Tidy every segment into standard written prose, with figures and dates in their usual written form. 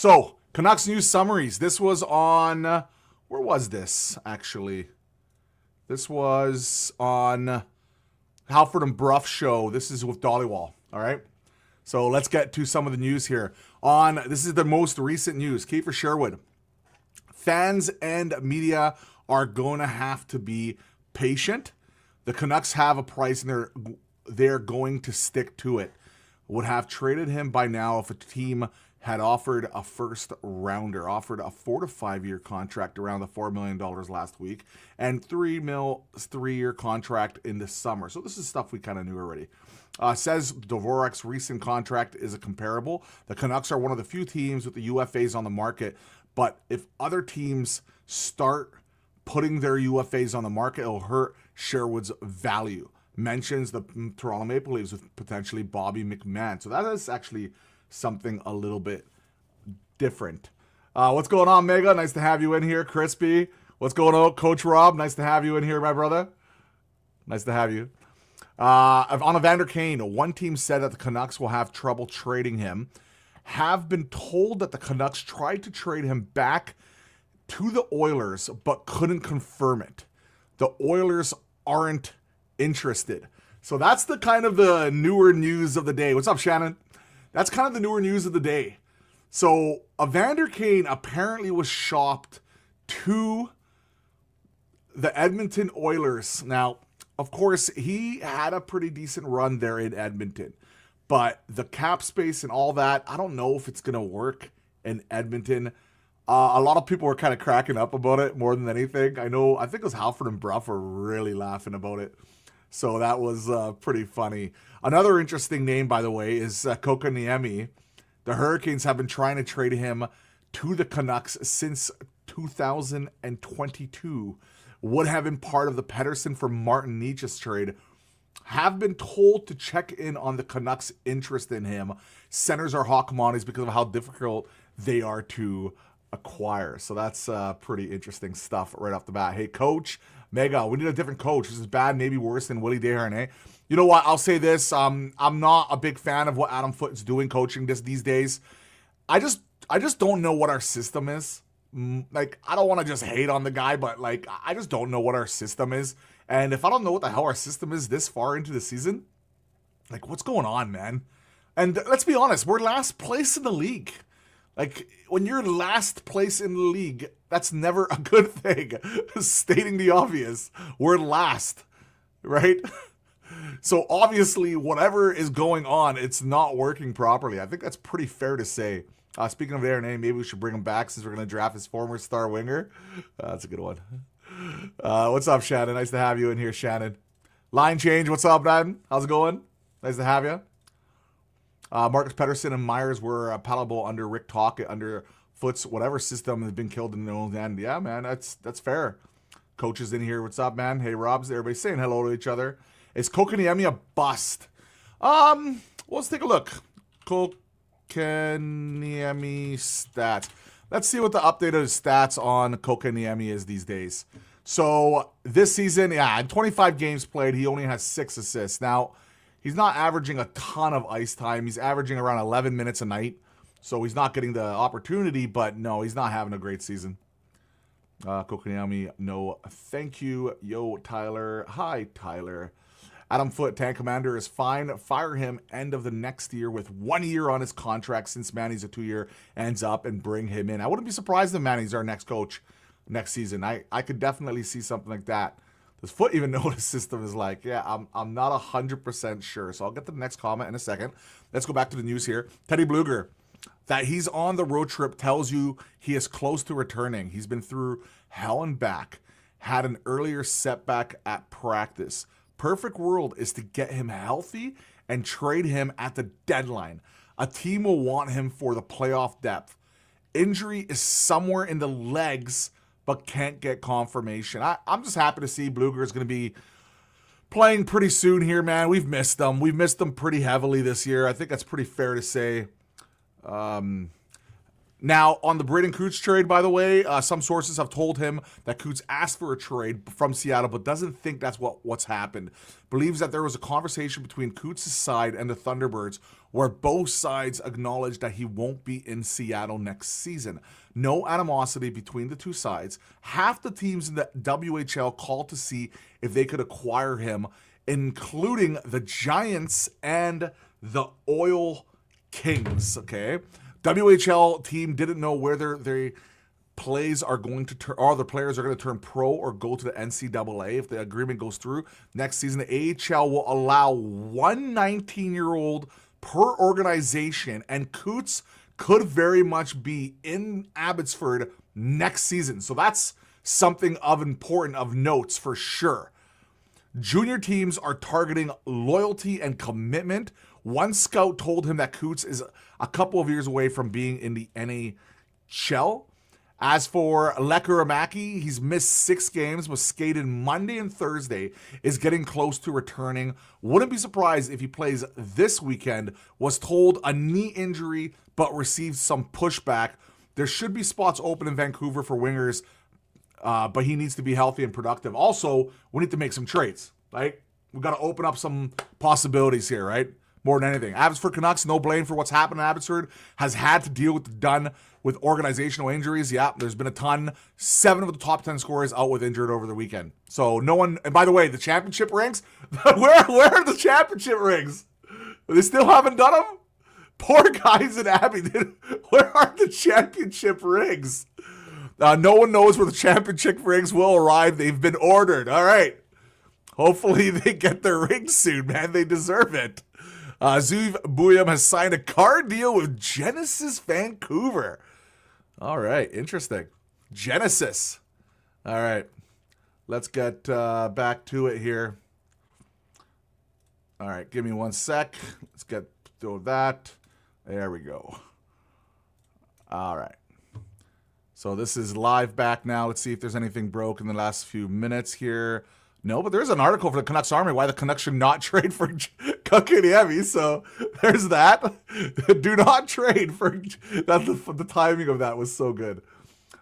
So, Canucks news summaries. This was on, where was this actually? This was on Halford and Bruff show. This is with Dollywall. All right. So let's get to some of the news here. This is the most recent news. Kiefer Sherwood. Fans and media are going to have to be patient. The Canucks have a price and they're going to stick to it. Would have traded him by now if a team had offered a first rounder, offered a 4 to 5 year contract around the $4 million last week, and $3 million 3-year contract in the summer. So this is stuff we kind of knew already. Says Dvorak's recent contract is a comparable. The Canucks are one of the few teams with the UFAs on the market, but if other teams start putting their UFAs on the market, it'll hurt Sherwood's value. Mentions the Toronto Maple Leafs with potentially Bobby McMahon. So that is actually something a little bit different. What's going on, Mega? Nice to have you in here. Crispy. What's going on, Coach Rob? Nice to have you in here, my brother. Nice to have you. On Evander Kane, one team said that the Canucks will have trouble trading him. Have been told that the Canucks tried to trade him back to the Oilers, but couldn't confirm it. The Oilers aren't interested. So that's the kind of the newer news of the day. What's up, Shannon? That's kind of the newer news of the day. So Evander Kane apparently was shopped to the Edmonton Oilers. Now, of course, he had a pretty decent run there in Edmonton. But the cap space and all that, I don't know if it's going to work in Edmonton. A lot of people were kind of cracking up about it more than anything. I think it was Halford and Bruff were really laughing about it. So that was pretty funny. Another interesting name, by the way, is Kokaniemi. The Hurricanes have been trying to trade him to the Canucks since 2022. Would have been part of the Pettersson for Martin Necas trade. Have been told to check in on the Canucks' interest in him. Centers are hot commodities because of how difficult they are to acquire. So that's pretty interesting stuff right off the bat. Hey, Coach Mega, we need a different coach. This is bad, maybe worse than Willie Desharnais. You know what? I'll say this. I'm not a big fan of what Adam Foote is doing coaching these days. I just don't know what our system is. Like, I don't want to just hate on the guy, but like, I just don't know what our system is. And if I don't know what the hell our system is this far into the season, like, what's going on, man? And let's be honest, we're last place in the league. Like, when you're last place in the league, that's never a good thing. Stating the obvious, we're last, right? So obviously, whatever is going on, it's not working properly. I think that's pretty fair to say. Speaking of Aaron, maybe we should bring him back since we're going to draft his former star winger. That's a good one. What's up, Shannon? Nice to have you in here, Shannon. Line change. What's up, man? How's it going? Nice to have you. Marcus Pettersson and Myers were palatable under Rick Tocchet, under Foote's whatever system has been killed in the old end. Yeah, man, that's fair. Coaches in here. What's up, man? Hey, Rob's. Everybody's saying hello to each other. Is Kokaniemi a bust? Let's take a look. Kokaniemi stats. Let's see what the updated stats on Kokaniemi is these days. So this season, in 25 games played, he only has 6 assists. Now, he's not averaging a ton of ice time. He's averaging around 11 minutes a night. So he's not getting the opportunity, but no, he's not having a great season. Kokaniemi, no thank you. Yo, Tyler. Hi, Tyler. Adam Foote, tank commander, is fine. Fire him end of the next year with 1 year on his contract since Manny's a 2-year ends up and bring him in. I wouldn't be surprised if Manny's our next coach next season. I could definitely see something like that. Does Foote even know what his system is like? Yeah, I'm not 100% sure. So I'll get to the next comment in a second. Let's go back to the news here. Teddy Bluger, that he's on the road trip tells you he is close to returning. He's been through hell and back. Had an earlier setback at practice. Perfect world is to get him healthy and trade him at the deadline. A team will want him for the playoff depth. Injury is somewhere in the legs, but can't get confirmation. I'm just happy to see Bluger is going to be playing pretty soon here, man. We've missed him. We've missed him pretty heavily this year. I think that's pretty fair to say. Now, on the Braden Coots trade, by the way, some sources have told him that Coots asked for a trade from Seattle, but doesn't think that's what's happened. Believes that there was a conversation between Coots' side and the Thunderbirds where both sides acknowledge that he won't be in Seattle next season. No animosity between the two sides. Half the teams in the WHL called to see if they could acquire him, including the Giants and the Oil Kings, okay? WHL team didn't know whether their plays are going to turn, or the players are going to turn pro or go to the NCAA if the agreement goes through. Next season, the AHL will allow one 19-year-old per organization, and Coots could very much be in Abbotsford next season. So that's something of important, of notes for sure. Junior teams are targeting loyalty and commitment. One scout told him that Coots is a couple of years away from being in the NHL. As for Lekuramaki, he's missed 6 games, was skated Monday and Thursday, is getting close to returning. Wouldn't be surprised if he plays this weekend. Was told a knee injury, but received some pushback. There should be spots open in Vancouver for wingers, but he needs to be healthy and productive. Also, we need to make some trades, right? We've got to open up some possibilities here, right? More than anything. Abbotsford Canucks, no blame for what's happened in Abbotsford, has had to deal with organizational injuries. Yeah, there's been a ton. 7 of the top 10 scorers out with injured over the weekend. So no one, and by the way, the championship rings, where are the championship rings? They still haven't done them? Poor guys in Abby. Where are the championship rings? No one knows where the championship rings will arrive. They've been ordered. All right. Hopefully they get their rings soon, man. They deserve it. Zuv Buyam has signed a car deal with Genesis Vancouver. All right, interesting. Genesis. All right, let's get back to it here. All right, give me 1 sec. Let's get through that. There we go. All right. So this is live back now. Let's see if there's anything broke in the last few minutes here. No, but there's an article for the Canucks Army why the Canucks should not trade for Kotkaniemi. So there's that. Do not trade for that. The timing of that was so good.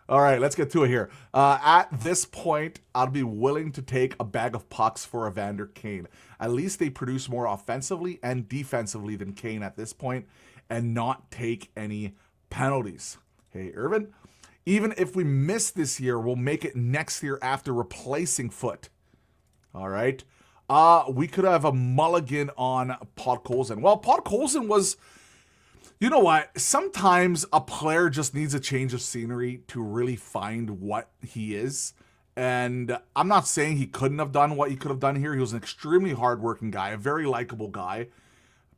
All right, let's get to it here. At this point, I'd be willing to take a bag of pucks for Evander Kane. At least they produce more offensively and defensively than Kane at this point, and not take any penalties. Hey, Irvin, even if we miss this year, we'll make it next year after replacing Foot. All right. We could have a mulligan on Podkolzin. Well, Podkolzin was, you know what? Sometimes a player just needs a change of scenery to really find what he is. And I'm not saying he couldn't have done what he could have done here. He was an extremely hardworking guy, a very likable guy.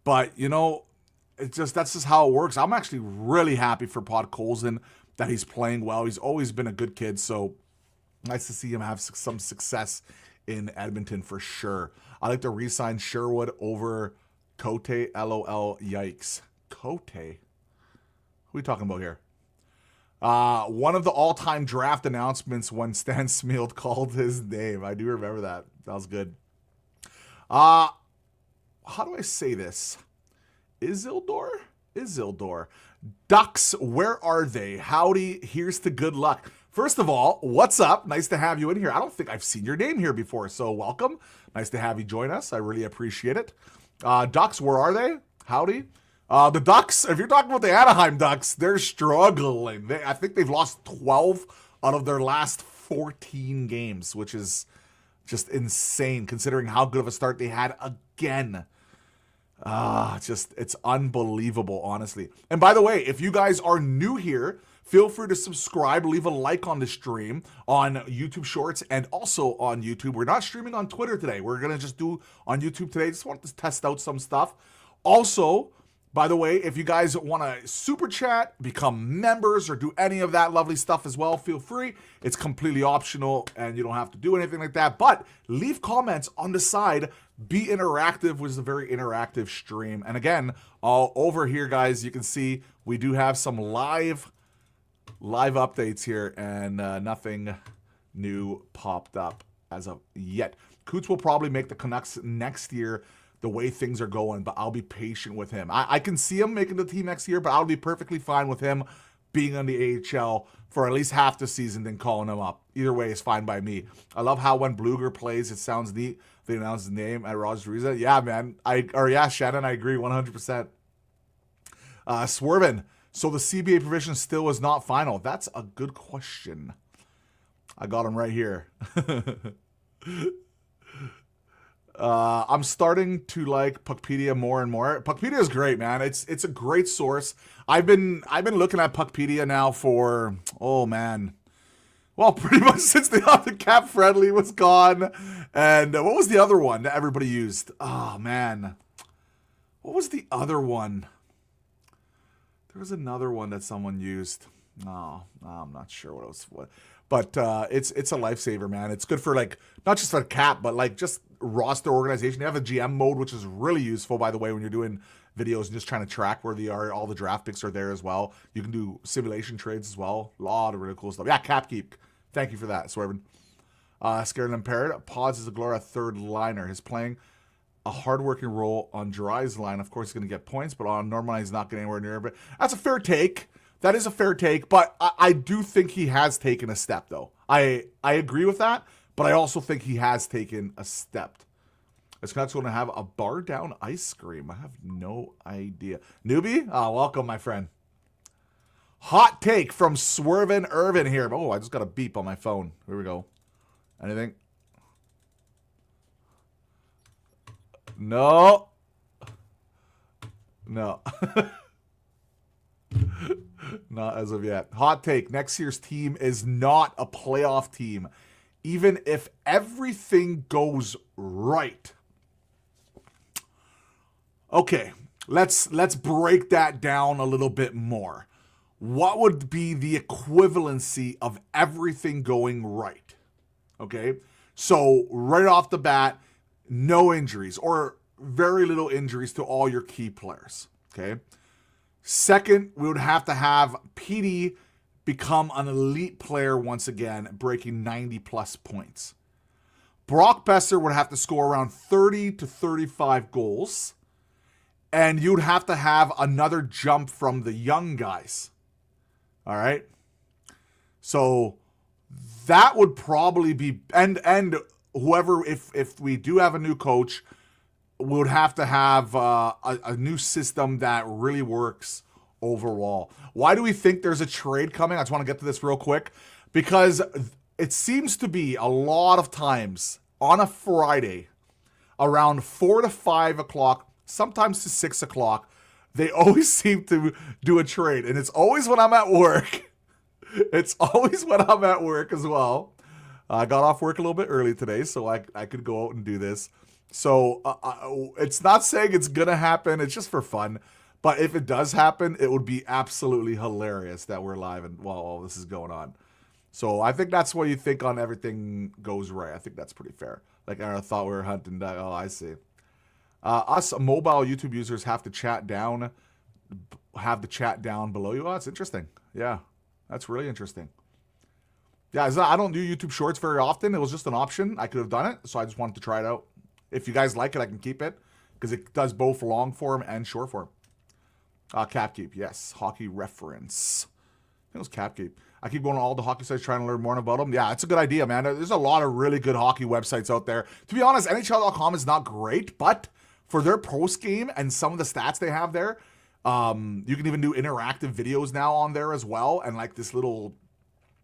But, you know, that's just how it works. I'm actually really happy for Podkolzin that he's playing well. He's always been a good kid. So nice to see him have some success in Edmonton for sure. I like to re-sign Sherwood over Cote. LOL. Yikes. Cote? Who are we talking about here? One of the all-time draft announcements when Stan Smield called his name. I do remember that. That was good. How do I say this? Isildur. Ducks, where are they? Howdy, here's to good luck. First of all, what's up? Nice to have you in here. I don't think I've seen your name here before, so welcome. Nice to have you join us. I really appreciate it. Ducks, where are they? Howdy. The Ducks, if you're talking about the Anaheim Ducks, they're struggling. I think they've lost 12 out of their last 14 games, which is just insane considering how good of a start they had again. It's unbelievable, honestly. And by the way, if you guys are new here, feel free to subscribe, leave a like on the stream on YouTube Shorts and also on YouTube. We're not streaming on Twitter today. We're going to just do on YouTube today. Just wanted to test out some stuff. Also, by the way, if you guys want to super chat, become members, or do any of that lovely stuff as well, feel free. It's completely optional and you don't have to do anything like that. But leave comments on the side. Be interactive, which is a very interactive stream. And again, all over here, guys, you can see we do have some live updates here, and nothing new popped up as of yet. Coots will probably make the Canucks next year the way things are going, but I'll be patient with him. I can see him making the team next year, but I'll be perfectly fine with him being on the AHL for at least half the season, then calling him up. Either way is fine by me. I love how when Bluger plays, it sounds neat. They announce his name at Rogers Riza. Yeah, man. Shannon, I agree 100%. Swervin. So the CBA provision still is not final. That's a good question. I got him right here. I'm starting to like Puckpedia more and more. Puckpedia is great, man. It's a great source. I've been looking at Puckpedia now for, oh man, well, pretty much since the other cap friendly was gone. And what was the other one that everybody used? Oh man, what was the other one? There was another one that someone used. No, I'm not sure what it was. But it's a lifesaver, man. It's good for like not just for cap, but like just roster organization. You have a GM mode, which is really useful, by the way, when you're doing videos and just trying to track where they are. All the draft picks are there as well. You can do simulation trades as well. A lot of really cool stuff. Yeah, cap keep. Thank you for that, Swervin. Scared and Impaired. Pods is a Glora third liner. He's playing a hard-working role on Jirai's line. Of course, he's going to get points, but on normal line, he's not getting anywhere near. But that's a fair take. That is a fair take, but I do think he has taken a step, though. I agree with that, but I also think he has taken a step. This Canucks going to have a bar down ice cream. I have no idea. Newbie? Oh, welcome, my friend. Hot take from Swervin Irvin here. Oh, I just got a beep on my phone. Here we go. Anything? No. No. Not as of yet. Hot take. Next year's team is not a playoff team. Even if everything goes right. Okay. Let's break that down a little bit more. What would be the equivalency of everything going right? Okay. So right off the bat, no injuries or very little injuries to all your key players. Okay. Second, we would have to have PD become an elite player once again, breaking 90-plus points. Brock Besser would have to score around 30 to 35 goals, and you'd have to have another jump from the young guys. All right? So that would probably be, and whoever, if we do have a new coach, we would have to have a new system that really works overall. Why do we think there's a trade coming? I just want to get to this real quick. Because it seems to be a lot of times on a Friday, around 4 to 5 o'clock, sometimes to 6 o'clock, they always seem to do a trade. And it's always when I'm at work. It's always when I'm at work as well. I got off work a little bit early today, so I could go out and do this. So it's not saying it's going to happen. It's just for fun. But if it does happen, it would be absolutely hilarious that we're live and while all this is going on. So I think that's what you think on everything goes right. I think that's pretty fair. Like I thought we were hunting that. Oh, I see. Us mobile YouTube users have to chat down, have the chat down below you. Oh, that's interesting. Yeah, that's really interesting. Yeah, I don't do YouTube Shorts very often. It was just an option. I could have done it, so I just wanted to try it out. If you guys like it, I can keep it because it does both long form and short form. Cap keep, yes. Hockey reference. I think it was cap keep. I keep going to all the hockey sites trying to learn more about them. Yeah, it's a good idea, man. There's a lot of really good hockey websites out there. To be honest, NHL.com is not great, but for their post game and some of the stats they have there, you can even do interactive videos now on there as well. And like this little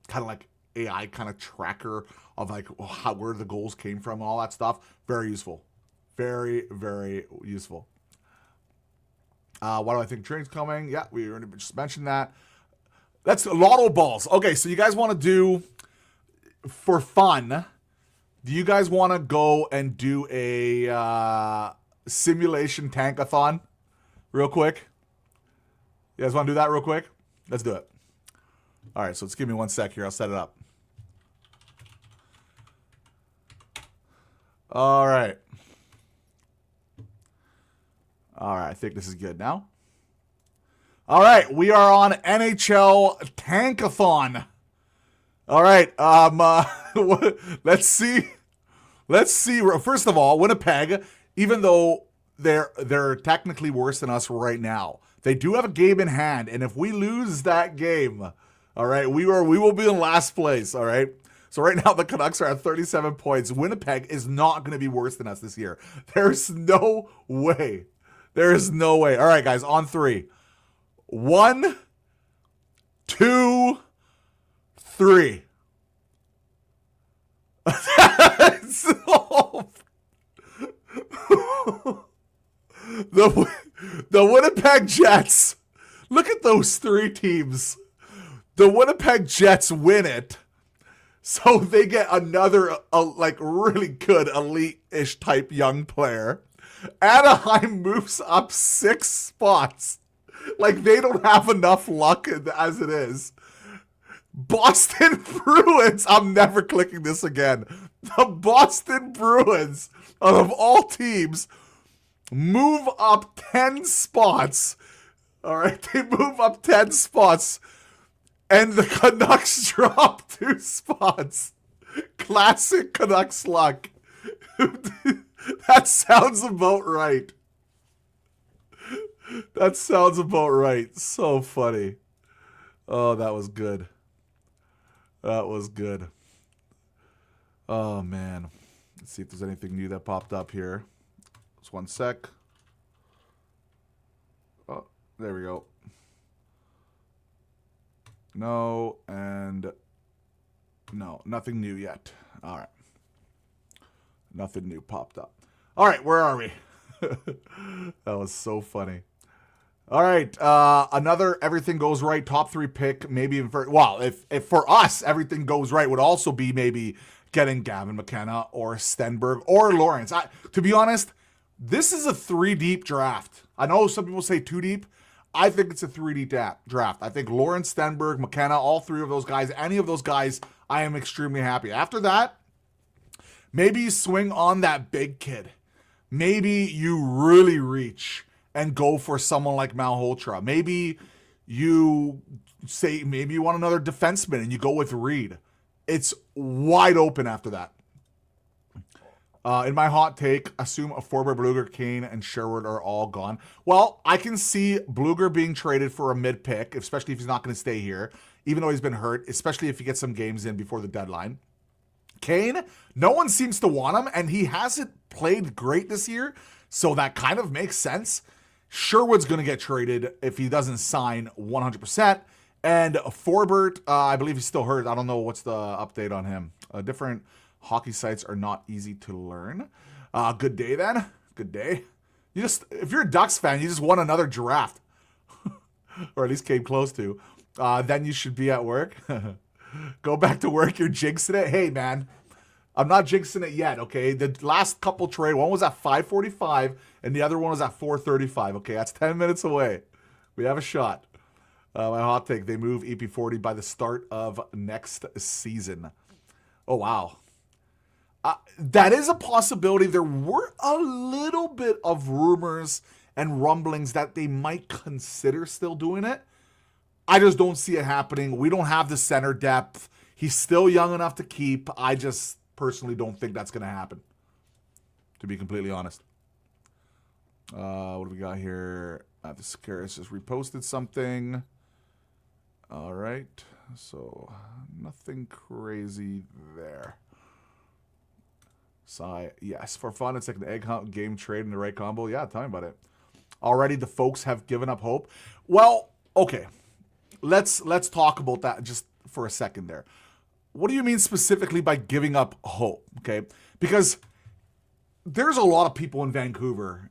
kind of like AI kind of tracker of like where the goals came from and all that stuff. Very useful. Very, very useful. Why do I think train's coming? Yeah, we already just mentioned that. That's lotto balls. Okay, so you guys want to do, for fun, do you guys want to go and do a simulation tankathon real quick? You guys want to do that real quick? Let's do it. All right, so let's give me 1 sec here. I'll set it up. All right. All right, I think this is good now. All right, we are on NHL Tankathon. All right, let's see. Let's see. First of all, Winnipeg, even though they're technically worse than us right now, they do have a game in hand, and if we lose that game, all right, we will be in last place. All right. So right now the Canucks are at 37 points. Winnipeg is not going to be worse than us this year. There's no way. There is no way. All right, guys, on 3. 1, 2, 3. So, the Winnipeg Jets. Look at those 3 teams. The Winnipeg Jets win it. So they get another like really good elite-ish type young player. Anaheim moves up 6 spots. Like they don't have enough luck as it is. Boston Bruins. I'm never clicking this again. The Boston Bruins, out of all teams, move up 10 spots. All right, they move up 10 spots. And the Canucks drop 2 spots. Classic Canucks luck. That sounds about right. That sounds about right. So funny. Oh, that was good. That was good. Oh, man. Let's see if there's anything new that popped up here. Just one sec. Oh, there we go. No, and no, nothing new yet. All right. Nothing new popped up. All right, where are we? That was so funny. All right, another everything goes right top 3 pick, maybe even for, well, if for us everything goes right would also be maybe getting Gavin McKenna or Stenberg or Lawrence. To be honest, this is a 3 deep draft. I know some people say 2 deep. I think it's a 3 deep draft. I think Lawrence, Stenberg, McKenna, all 3 of those guys, any of those guys, I am extremely happy. After that, maybe you swing on that big kid. Maybe you really reach and go for someone like Malhotra. Maybe you say, maybe you want another defenseman and you go with Reed. It's wide open after that. In my hot take, assume a Forbort, Blueger, Kane, and Sherwood are all gone. Well, I can see Blueger being traded for a mid pick, especially if he's not going to stay here, even though he's been hurt, especially if he gets some games in before the deadline. Kane, no one seems to want him, and he hasn't played great this year, so that kind of makes sense. Sherwood's going to get traded if he doesn't sign 100%. And Forbort, I believe he's still hurt. I don't know what's the update on him. Different hockey sites are not easy to learn. Good day then. Good day. You just, if you're a Ducks fan, you just won another draft. Or at least came close to. Then you should be at work. Go back to work. You're jinxing it. Hey, man. I'm not jinxing it yet, okay? The last couple trade, one was at 5:45 and the other one was at 4:35. Okay, that's 10 minutes away. We have a shot. My hot take, they move EP40 by the start of next season. Oh, wow. That is a possibility. There were a little bit of rumors and rumblings that they might consider still doing it. I just don't see it happening. We don't have the center depth. He's still young enough to keep. I just personally don't think that's going to happen, to be completely honest. What do we got here? The Scaris just reposted something. All right. So nothing crazy there. Yes, for fun, it's like an egg hunt game trade in the right combo. Yeah, tell me about it. Already the folks have given up hope. Well, okay. Let's talk about that just for a second there. What do you mean specifically by giving up hope? Okay, because there's a lot of people in Vancouver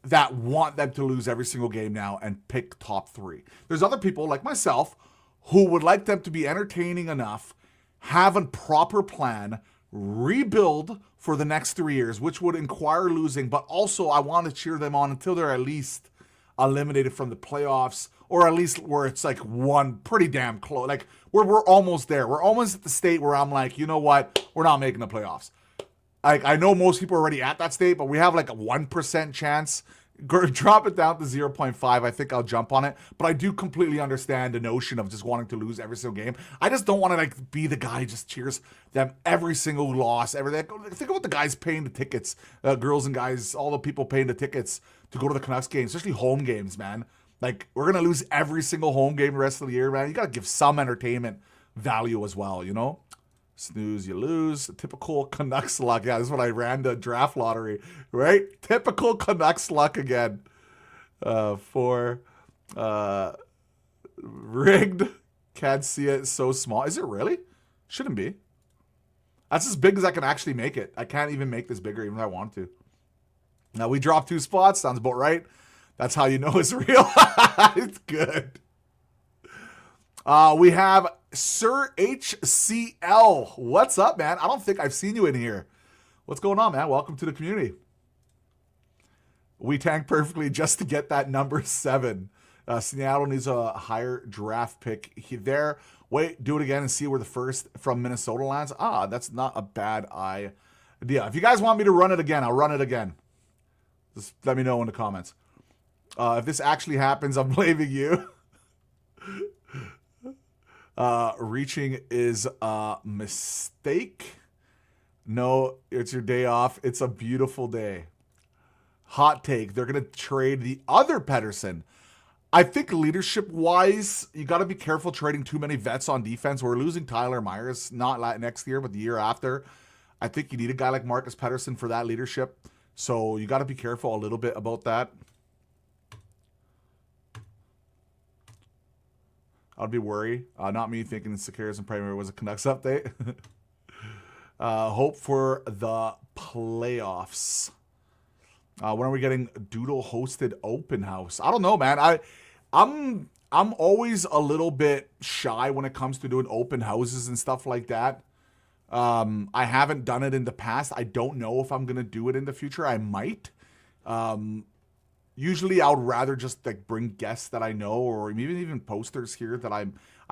that want them to lose every single game now and pick top 3. There's other people like myself who would like them to be entertaining enough, have a proper plan, rebuild for the next 3 years, which would require losing, but also I want to cheer them on until they're at least eliminated from the playoffs, or at least where it's like one pretty damn close. Like we're almost there. We're almost at the state where I'm like, you know what? We're not making the playoffs. Like I know most people are already at that state, but we have like a 1% chance. Drop it down to 0.5. I think I'll jump on it. But I do completely understand the notion of just wanting to lose every single game. I just don't want to like be the guy who just cheers them every single loss. Everything. Think about the guys paying the tickets, girls and guys, all the people paying the tickets to go to the Canucks games, especially home games, man. Like we're gonna lose every single home game the rest of the year, man. You gotta give some entertainment value as well, you know. Snooze, you lose. Typical Canucks luck. Yeah, this is when I ran the draft lottery, right? Typical Canucks luck again. Rigged. Can't see it. So small. Is it really? Shouldn't be. That's as big as I can actually make it. I can't even make this bigger even if I want to. Now we dropped 2 spots. Sounds about right. That's how you know it's real. It's good. We have Sir HCL. What's up, man? I don't think I've seen you in here. What's going on, man? Welcome to the community. We tanked perfectly just to get that number 7. Seattle needs a higher draft pick there. Wait, do it again and see where the first from Minnesota lands. That's not a bad idea. If you guys want me to run it again, I'll run it again. Just let me know in the comments. If this actually happens, I'm blaming you. Reaching is a mistake. No, it's your day off. It's a beautiful day. Hot take. They're going to trade the other Pettersson. I think leadership-wise, you got to be careful trading too many vets on defense. We're losing Tyler Myers, not next year, but the year after. I think you need a guy like Marcus Pettersson for that leadership. So you got to be careful a little bit about that. I'd be worried. Not me thinking Securis and Premier was a Canucks update. Hope for the playoffs. When are we getting Doodle hosted open house? I don't know, man. I'm always a little bit shy when it comes to doing open houses and stuff like that. I haven't done it in the past. I don't know if I'm gonna do it in the future. I might. Usually, I would rather just like bring guests that I know, or even posters here that I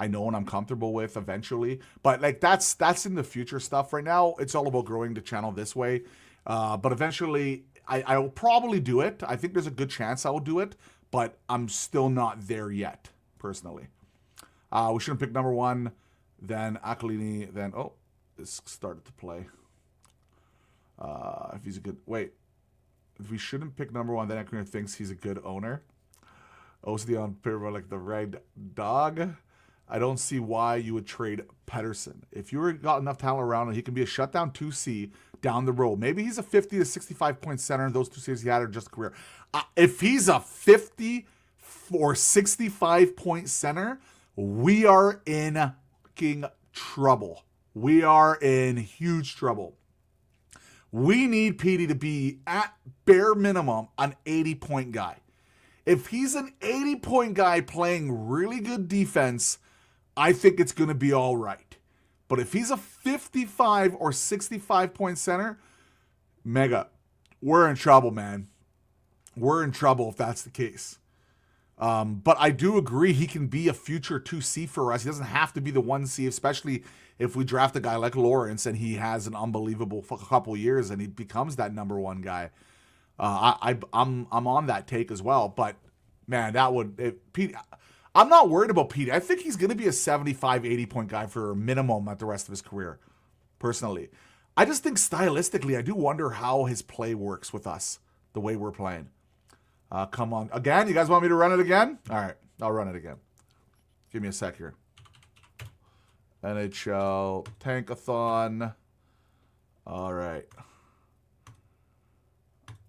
know and I'm comfortable with eventually. But like that's in the future stuff. Right now, it's all about growing the channel this way. But eventually, I will probably do it. I think there's a good chance I will do it, but I'm still not there yet, personally. We shouldn't pick number 1, then Aquilini, then, oh, this started to play. If he's a good, wait. If we shouldn't pick number 1, then Aquilini thinks he's a good owner. OCD on paper like the red dog. I don't see why you would trade Pettersson. If you got enough talent around him, he can be a shutdown 2C down the road. Maybe he's a 50 to 65 point center. Those 2 series he had are just a career. If he's a 50 or 65 point center, we are in fucking trouble. We are in huge trouble. We need Petey to be, at bare minimum, an 80-point guy. If he's an 80-point guy playing really good defense, I think it's going to be all right. But if he's a 55 or 65-point center, mega, we're in trouble, man. We're in trouble if that's the case. But I do agree he can be a future 2C for us. He doesn't have to be the 1C, especially if we draft a guy like Lawrence and he has an unbelievable couple years and he becomes that number 1 guy. I'm on that take as well. But, man, that would... Pete, I'm not worried about Pete. I think he's going to be a 75, 80-point guy for a minimum at the rest of his career, personally. I just think stylistically, I do wonder how his play works with us, the way we're playing. Come on. Again? You guys want me to run it again? All right. I'll run it again. Give me a sec here. NHL Tankathon. All right.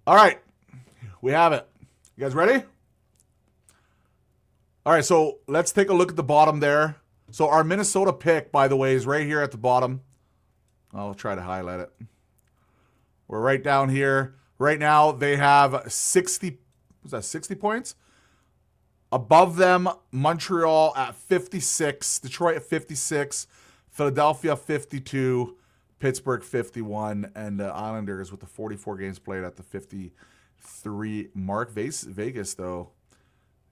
All right. We have it. You guys ready? All right, so let's take a look at the bottom there. So our Minnesota pick, by the way, is right here at the bottom. I'll try to highlight it. We're right down here. Right now, they have 60, was that 60 points? Above them, Montreal at 56, Detroit at 56, Philadelphia 52, Pittsburgh 51, and the Islanders with the 44 games played at the 53 mark. Vegas, though,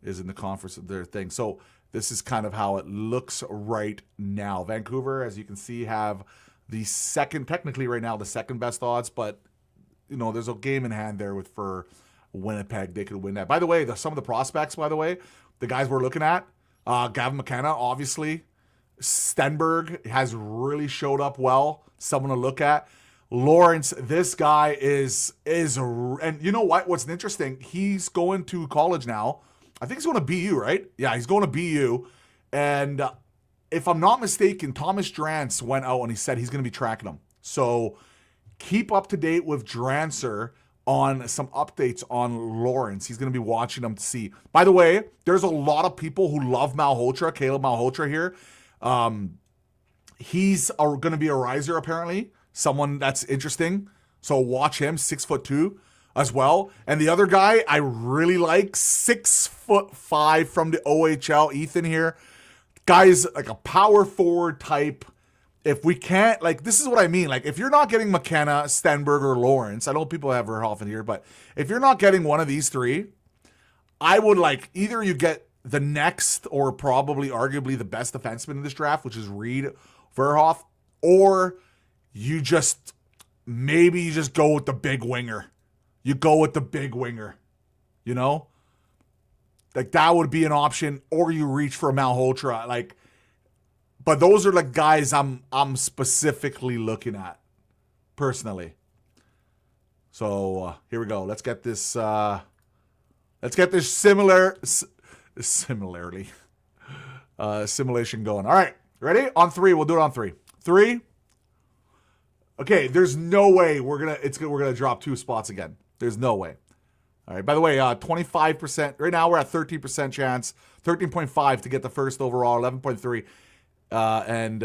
is in the conference of their thing. So this is kind of how it looks right now. Vancouver, as you can see, have the second, technically right now, the second best odds, but, you know, there's a game in hand there for Winnipeg. They could win that. By the way, some of the prospects, by the way, the guys we're looking at, Gavin McKenna, obviously. Stenberg has really showed up well. Someone to look at. Lawrence, this guy is, and you know what? What's interesting? He's going to college now. I think he's going to BU, right? Yeah, he's going to BU. And if I'm not mistaken, Thomas Drance went out and he said he's going to be tracking him. So keep up to date with Drancer on some updates on Lawrence. He's going to be watching them to see. By the way, there's a lot of people who love Malhotra, Caleb Malhotra here. He's going to be a riser, apparently. Someone that's interesting. So watch him, 6'2" as well. And the other guy I really like, 6'5" from the OHL, Ethan here. Guy's like a power forward type. If we can't, like, this is what I mean. Like, if you're not getting McKenna, Stenberg, or Lawrence, I know people have Verhoeven here, but if you're not getting one of these three, I would, like, either you get the next or probably arguably the best defenseman in this draft, which is Reed Verhoeven, or you just, maybe you just go with the big winger. You go with the big winger, you know? Like, that would be an option, or you reach for a Malhotra, like. But those are the guys I'm specifically looking at, personally. So here we go. Let's get this. Simulation going. All right, ready? On three, we'll do it on three. 3. Okay, there's no way we're gonna drop 2 spots again. There's no way. All right. By the way, 25%. Right now we're at 13% chance. 13.5 to get the first overall. 11.3. And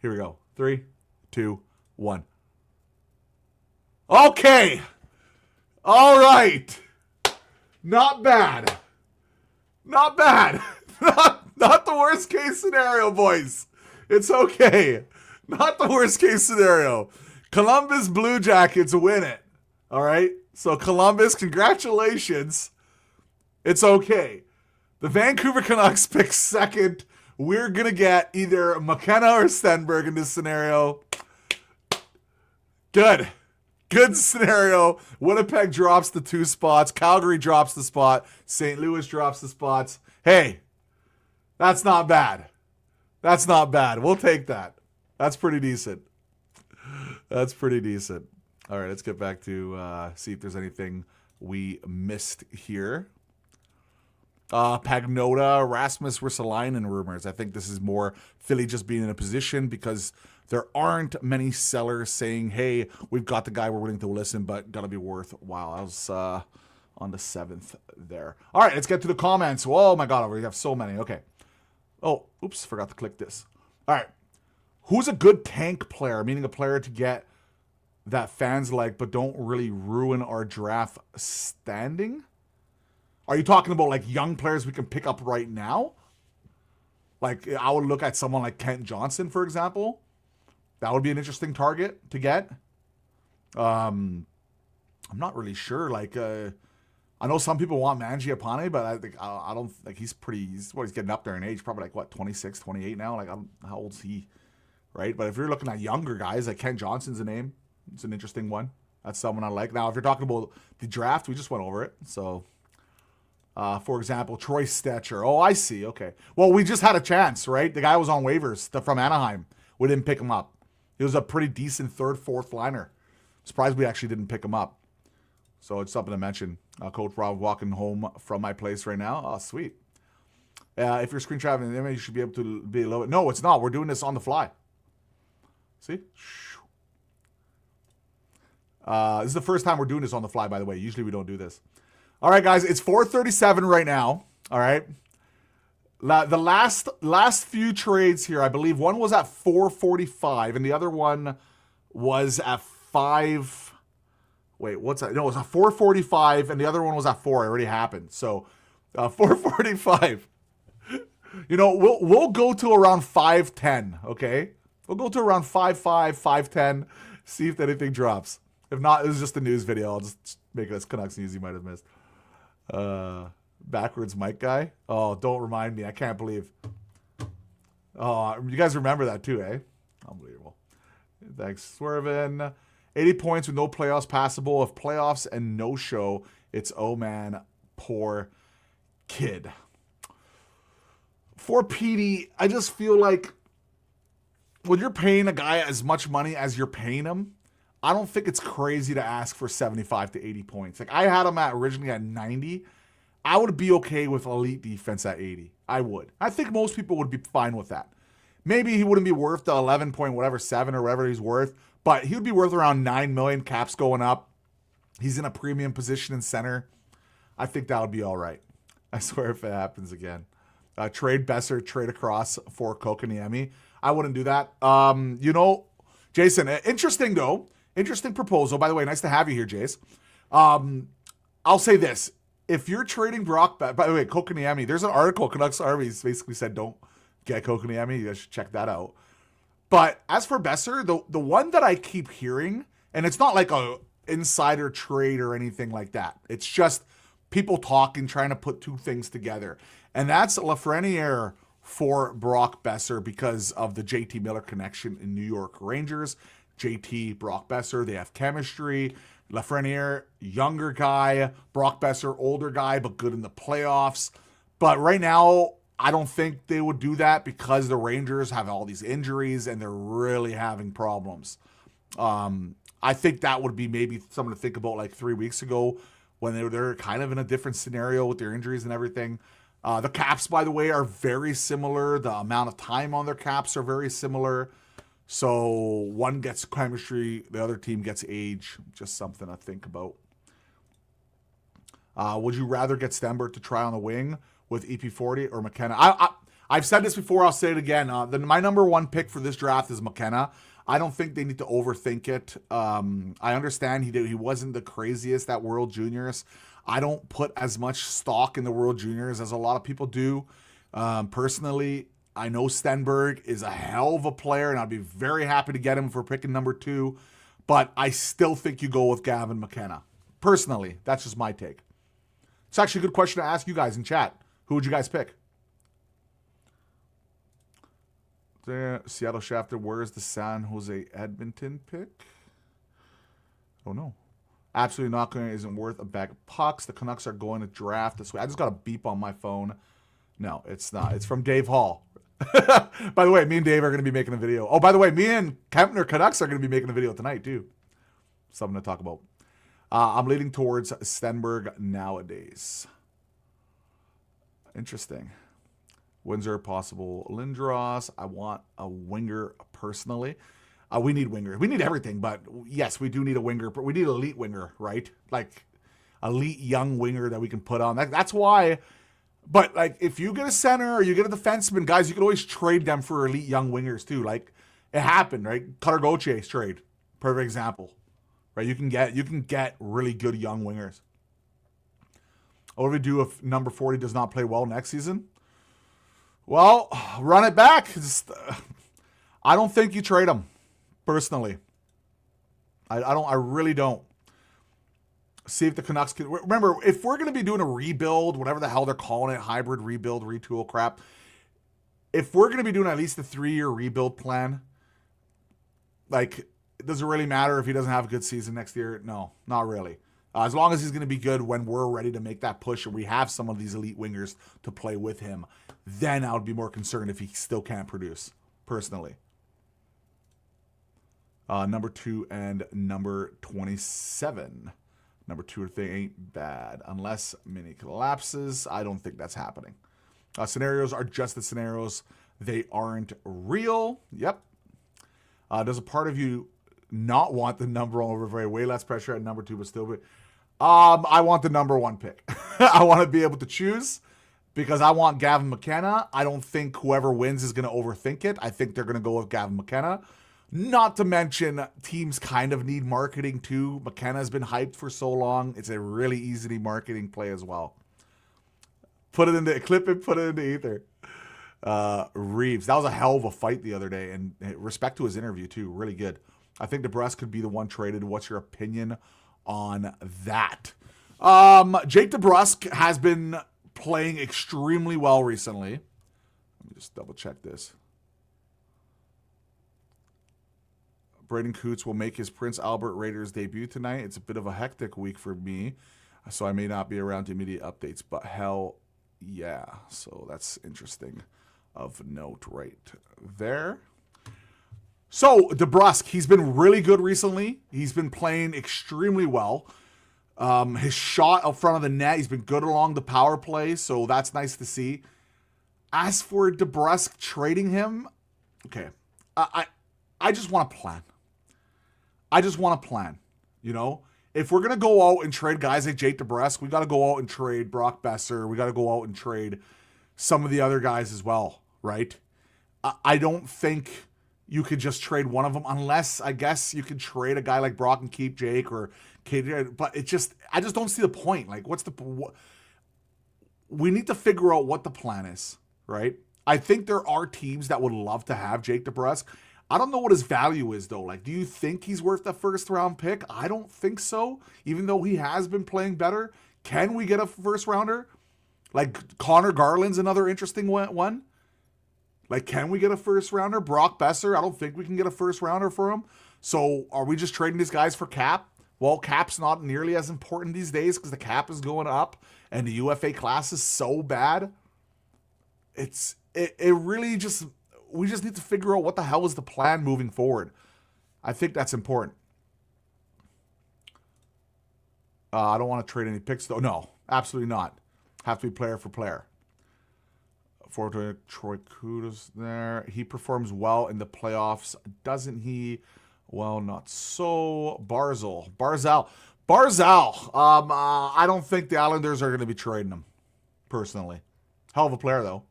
here we go. 3, 2, 1. Okay. All right. Not bad. Not bad. Not the worst case scenario, boys. It's okay. Not the worst case scenario. Columbus Blue Jackets win it. All right. So Columbus, congratulations. It's okay. The Vancouver Canucks pick second. We're going to get either McKenna or Stenberg in this scenario. Good. Good scenario. Winnipeg drops the 2 spots. Calgary drops the spot. St. Louis drops the spots. Hey, that's not bad. That's not bad. We'll take that. That's pretty decent. That's pretty decent. All right, let's get back to see if there's anything we missed here. Pagnota, Rasmus Ristolainen rumors. I think this is more Philly just being in a position because there aren't many sellers saying, hey, we've got the guy we're willing to listen, but gotta be worthwhile. I was on the 7th there. All right, let's get to the comments. Oh my God, we have so many. Okay. Oh, oops, forgot to click this. All right. Who's a good tank player, meaning a player to get that fans like but don't really ruin our draft standing? Are you talking about like young players we can pick up right now? Like I would look at someone like Kent Johnson, for example. That would be an interesting target to get. I'm not really sure. Like I know some people want Mangiapane, but I think I don't like he's getting up there in age, probably like what 26, 28 now. Like how old's he? Right? But if you're looking at younger guys, like Kent Johnson's a name. It's an interesting one. That's someone I like. Now, if you're talking about the draft, we just went over it. So for example, Troy Stetcher. Oh, I see. Okay. Well, we just had a chance, right? The guy was on waivers from Anaheim. We didn't pick him up. He was a pretty decent 3rd, 4th liner. Surprised we actually didn't pick him up. So it's something to mention. Coach Rob walking home from my place right now. Oh, sweet. If you're screen traveling, you should be able to be a little bit. No, it's not. We're doing this on the fly. See? This is the first time we're doing this on the fly, by the way. Usually we don't do this. All right, guys, it's 4:37 right now. All right. The last few trades here, I believe one was at 4:45 and the other one was at 5. Wait, what's that? No, it was at 4:45 and the other one was at 4. It already happened. So 4:45. You know, we'll go to around 5:10. Okay, we'll go to around 5:05, 5:10. See if anything drops. If not, it was just a news video. I'll just make it as Canucks news you might have missed. Backwards Mike guy. Oh, don't remind me. I can't believe. Oh, you guys remember that too, eh? Unbelievable. Thanks, Swervin. 80 points with no playoffs passable. If playoffs and no show, it's oh man, poor kid. For PD, I just feel like when you're paying a guy as much money as you're paying him, I don't think it's crazy to ask for 75 to 80 points. Like I had him originally at 90. I would be okay with elite defense at 80. I would. I think most people would be fine with that. Maybe he wouldn't be worth the 11 point whatever 7 or whatever he's worth, but he would be worth around 9 million, caps going up. He's in a premium position in center. I think that would be all right. I swear if it happens again. Trade Besser, trade across for Kokoniemi. I wouldn't do that. Jason, interesting though. Interesting proposal. By the way, nice to have you here, Jace. I'll say this. If you're trading Brock, by the way, Kokoniemi, there's an article, Canucks Army basically said don't get Kokoniemi. You guys should check that out. But as for Besser, the one that I keep hearing, and it's not like a insider trade or anything like that. It's just people talking, trying to put two things together. And that's Lafreniere for Brock Besser because of the JT Miller connection in New York Rangers. JT, Brock Besser, they have chemistry. Lafreniere, younger guy. Brock Besser, older guy, but good in the playoffs. But right now, I don't think they would do that because the Rangers have all these injuries and they're really having problems. I think that would be maybe something to think about like 3 weeks ago when they're kind of in a different scenario with their injuries and everything. The caps, by the way, are very similar. The amount of time on their caps are very similar. So one gets chemistry, the other team gets age. Just something to think about. Would you rather get Stenberg to try on the wing with EP40 or McKenna? I've said this before. I'll say it again. My number one pick for this draft is McKenna. I don't think they need to overthink it. I understand he wasn't the craziest at World Juniors. I don't put as much stock in the World Juniors as a lot of people do. Personally, I know Stenberg is a hell of a player, and I'd be very happy to get him for picking number 2. But I still think you go with Gavin McKenna. Personally, that's just my take. It's actually a good question to ask you guys in chat. Who would you guys pick? There, Seattle Shafter. Where's the San Jose Edmonton pick? Oh no. Absolutely not going. Isn't worth a bag of pucks. The Canucks are going to draft this way. I just got a beep on my phone. No, it's not. It's from Dave Hall. By the way, me and Dave are going to be making a video. Oh, by the way, me and Kempner Canucks are going to be making a video tonight too. Something to talk about. I'm leaning towards Stenberg nowadays. Interesting. Windsor, possible Lindros. I want a winger personally. We need wingers. We need everything, but yes, we do need a winger. But we need an elite winger, right? Like elite young winger that we can put on. That's why. But like, if you get a center or you get a defenseman, guys, you can always trade them for elite young wingers too. Like it happened, right? Cutter Gauthier trade, perfect example, right? You can get really good young wingers. What do we do if number 40 does not play well next season? Well, run it back. I don't think you trade him, personally. I really don't. See if the Canucks can... Remember, if we're going to be doing a rebuild, whatever the hell they're calling it, hybrid rebuild, retool crap, if we're going to be doing at least a 3-year rebuild plan, like, it doesn't really matter if he doesn't have a good season next year. No, not really. As long as he's going to be good when we're ready to make that push and we have some of these elite wingers to play with him, then I would be more concerned if he still can't produce, personally. Number 2 and number 27. Number 2, if they ain't bad. Unless mini collapses, I don't think that's happening. Scenarios are just the scenarios. They aren't real. Yep. Does a part of you not want the number 1 over way less pressure at number 2, but still be... I want the number 1 pick. I want to be able to choose because I want Gavin McKenna. I don't think whoever wins is going to overthink it. I think they're going to go with Gavin McKenna. Not to mention, teams kind of need marketing too. McKenna's been hyped for so long. It's a really easy marketing play as well. Put it into clip it, put it into ether. Reeves, that was a hell of a fight the other day, and respect to his interview too. Really good. I think DeBrusk could be the one traded. What's your opinion on that? Jake DeBrusk has been playing extremely well recently. Let me just double check this. Braden Coots will make his Prince Albert Raiders debut tonight. It's a bit of a hectic week for me, so I may not be around to immediate updates, but hell yeah. So that's interesting of note right there. So DeBrusk, he's been really good recently. He's been playing extremely well. His shot up front of the net, he's been good along the power play, so that's nice to see. As for DeBrusk trading him, okay, I just want a plan. I just want a plan, you know? if we're going to go out and trade guys like Jake DeBrusk, we got to go out and trade Brock Besser. We got to go out and trade some of the other guys as well, right? I don't think you could just trade one of them unless, I guess, you could trade a guy like Brock and keep Jake or KJ. But I just don't see the point. Like, we need to figure out what the plan is, right? I think there are teams that would love to have Jake DeBrusk. I don't know what his value is, though. Like, do you think he's worth the first-round pick? I don't think so, even though he has been playing better. Can we get a first-rounder? Like, Connor Garland's another interesting one. Like, can we get a first-rounder? Brock Besser, I don't think we can get a first-rounder for him. So, are we just trading these guys for cap? Well, cap's not nearly as important these days because the cap is going up and the UFA class is so bad. It really just... We just need to figure out what the hell is the plan moving forward. I think that's important. I don't want to trade any picks, though. No, absolutely not. Have to be player for player. For Troy Kudos there. He performs well in the playoffs, doesn't he? Well, not so. Barzal. I don't think the Islanders are going to be trading him, personally. Hell of a player, though.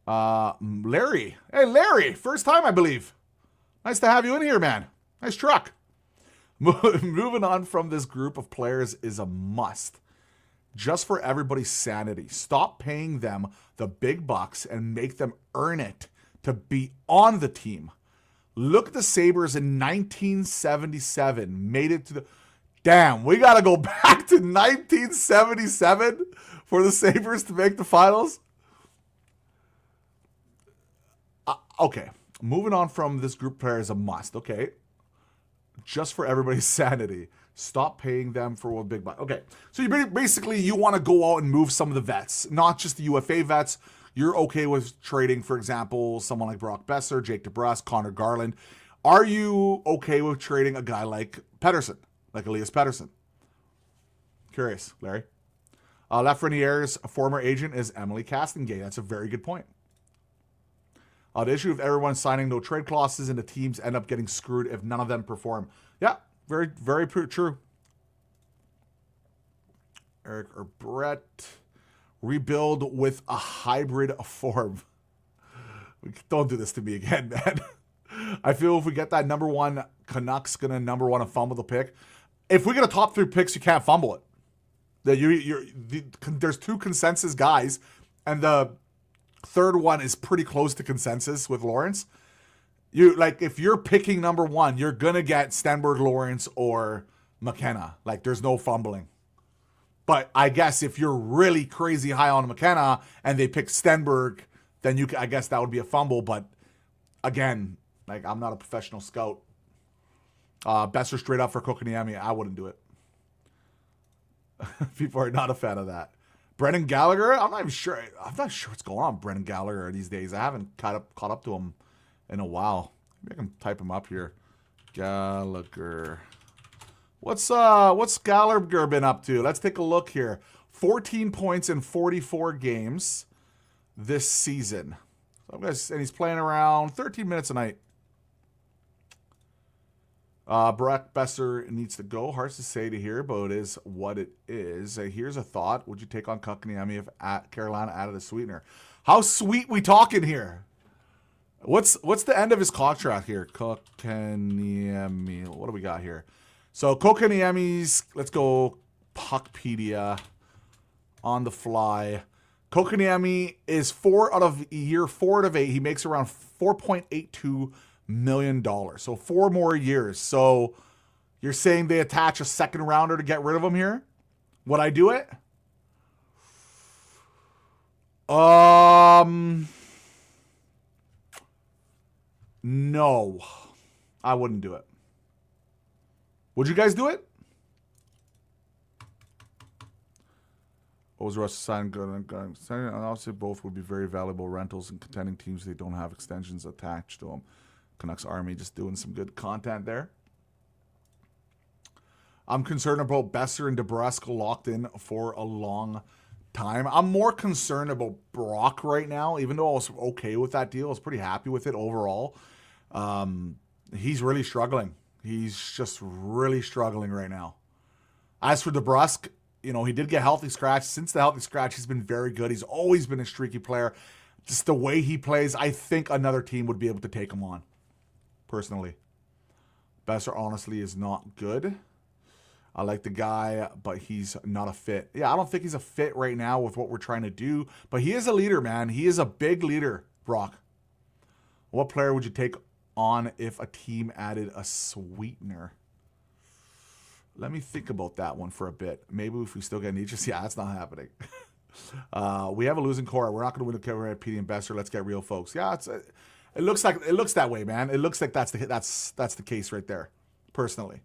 Larry. Hey, Larry. First time, I believe. Nice to have you in here, man. Nice truck. Moving on from this group of players is a must. Just for everybody's sanity. Stop paying them the big bucks and make them earn it to be on the team. Look at the Sabres in 1977. Made it to the... Damn, we got to go back to 1977 for the Sabres to make the finals? Okay, moving on from this group player is a must. Okay, just for everybody's sanity, stop paying them for one big buck. Okay, so you basically you want to go out and move some of the vets, not just the UFA vets. You're okay with trading, for example, someone like Brock Besser, Jake DeBrusk, Connor Garland. Are you okay with trading a guy like Pettersson, like Elias Pettersson? Curious, Larry. Lafreniere's former agent is Emily Castengay. That's a very good point. The issue of everyone signing no trade clauses and the teams end up getting screwed if none of them perform. Yeah, very, very true. Eric or Brett. Rebuild with a hybrid form. Don't do this to me again, man. I feel if we get that number one, Canucks gonna number one and fumble the pick. If we get a top 3 picks, you can't fumble it. There's 2 consensus guys, and the third one is pretty close to consensus with Lawrence. If you're picking number 1, you're gonna get Stenberg, Lawrence, or McKenna. Like, there's no fumbling. But I guess if you're really crazy high on McKenna and they pick Stenberg, then I guess that would be a fumble. But again, like, I'm not a professional scout. Besser straight up for Kokoniemi. I wouldn't do it. People are not a fan of that. Brendan Gallagher, I'm not sure what's going on with Brendan Gallagher these days. I haven't caught up to him in a while. Maybe I can type him up here. Gallagher. What's Gallagher been up to? Let's take a look here. 14 points in 44 games this season. And he's playing around 13 minutes a night. Brock Besser needs to go. Hard to say to hear, but it is what it is. Here's a thought. Would you take on Kokoniemi if Carolina added a sweetener? How sweet we talking here? What's the end of his contract here? Kokoniemi. What do we got here? So Kokoniemi's, let's go Puckpedia on the fly. Kokoniemi is 4 out of 8. He makes around $4.82 million. So 4 more years. So you're saying they attach a second rounder to get rid of him here? Would I do it? No. I wouldn't do it. Would you guys do it? What was Russ signed? Obviously, both would be very valuable rentals and contending teams. They don't have extensions attached to them. Canucks Army just doing some good content there. I'm concerned about Besser and DeBrusk locked in for a long time. I'm more concerned about Brock right now, even though I was okay with that deal. I was pretty happy with it overall. He's really struggling. He's just really struggling right now. As for DeBrusque, you know, he did get healthy scratch. Since the healthy scratch, he's been very good. He's always been a streaky player. Just the way he plays, I think another team would be able to take him on, personally. Besser, honestly, is not good. I like the guy, but he's not a fit. Yeah, I don't think he's a fit right now with what we're trying to do. But he is a leader, man. He is a big leader, Brock. What player would you take on if a team added a sweetener? Let me think about that one for a bit. Maybe if we still get Nietzsche. Yeah, that's not happening. We have a losing core. We're not going to win the career at PD and Besser. Let's get real, folks. Yeah, it looks that way, man. It looks like that's the case right there, personally.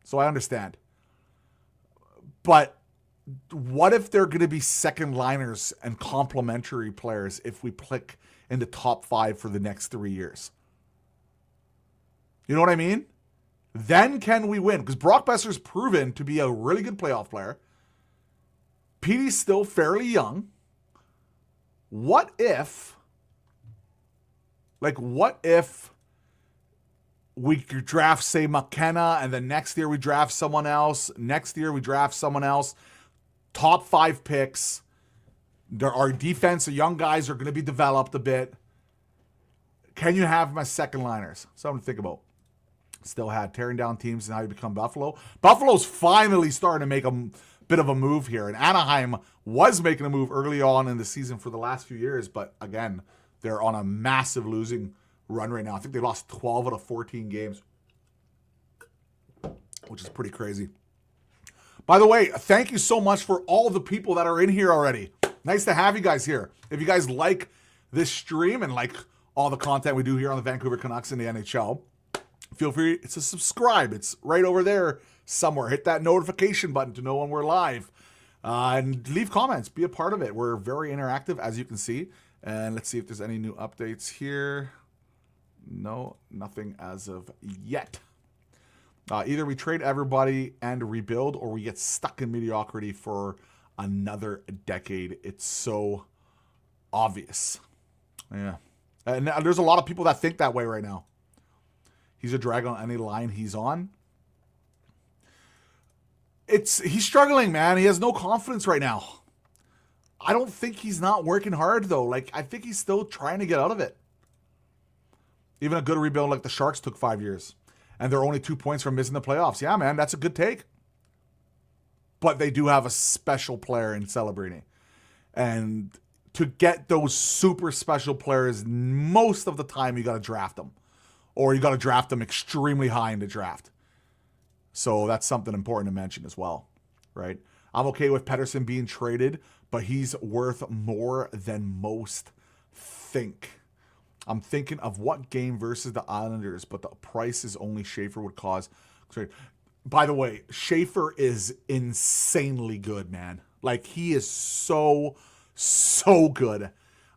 So I understand. But what if they're going to be second liners and complementary players if we pick in the top 5 for the next 3 years? You know what I mean? Then can we win? Because Brock Besser's proven to be a really good playoff player. Petey's still fairly young. What if we draft, say, McKenna, and then next year we draft someone else. Next year we draft someone else. Top 5 picks. Our defense, the young guys are going to be developed a bit. Can you have my second liners? Something to think about. Still had tearing down teams and how you become Buffalo. Buffalo's finally starting to make a bit of a move here. And Anaheim was making a move early on in the season for the last few years. But again, they're on a massive losing run right now. I think they lost 12 out of 14 games, which is pretty crazy. By the way, thank you so much for all the people that are in here already. Nice to have you guys here. If you guys like this stream and like all the content we do here on the Vancouver Canucks in the NHL, feel free to subscribe. It's right over there somewhere. Hit that notification button to know when we're live. And leave comments. Be a part of it. We're very interactive, as you can see. And let's see if there's any new updates here. No, nothing as of yet. Either we trade everybody and rebuild, or we get stuck in mediocrity for another decade. It's so obvious. Yeah. And there's a lot of people that think that way right now. He's a drag on any line he's on. He's struggling, man. He has no confidence right now. I don't think he's not working hard, though. Like, I think he's still trying to get out of it. Even a good rebuild like the Sharks took 5 years. And they're only 2 points from missing the playoffs. Yeah, man, that's a good take. But they do have a special player in Celebrity. And to get those super special players, most of the time you got to draft them. Or you got to draft them extremely high in the draft. So that's something important to mention as well, right? I'm okay with Pettersson being traded, but he's worth more than most think. I'm thinking of what game versus the Islanders, but the price is only Schaefer would cause. By the way, Schaefer is insanely good, man. Like, he is so good.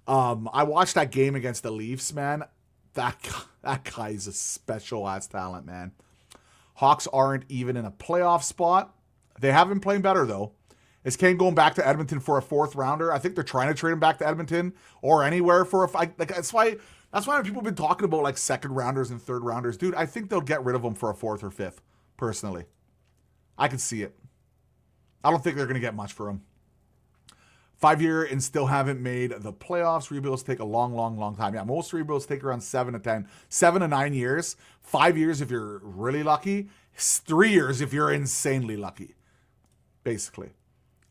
I watched that game against the Leafs, man. That guy is a special-ass talent, man. Hawks aren't even in a playoff spot. They have been playing better, though. Is Kane going back to Edmonton for a 4th rounder? I think they're trying to trade him back to Edmonton or anywhere for that's why people have been talking about like 2nd rounders and 3rd rounders. Dude, I think they'll get rid of him for a 4th or 5th, personally. I can see it. I don't think they're going to get much for him. 5-year and still haven't made the playoffs. Rebuilds take a long time. Yeah, most rebuilds take around 7 to 10. 7 to 9 years. 5 years if you're really lucky. 3 years if you're insanely lucky. Basically.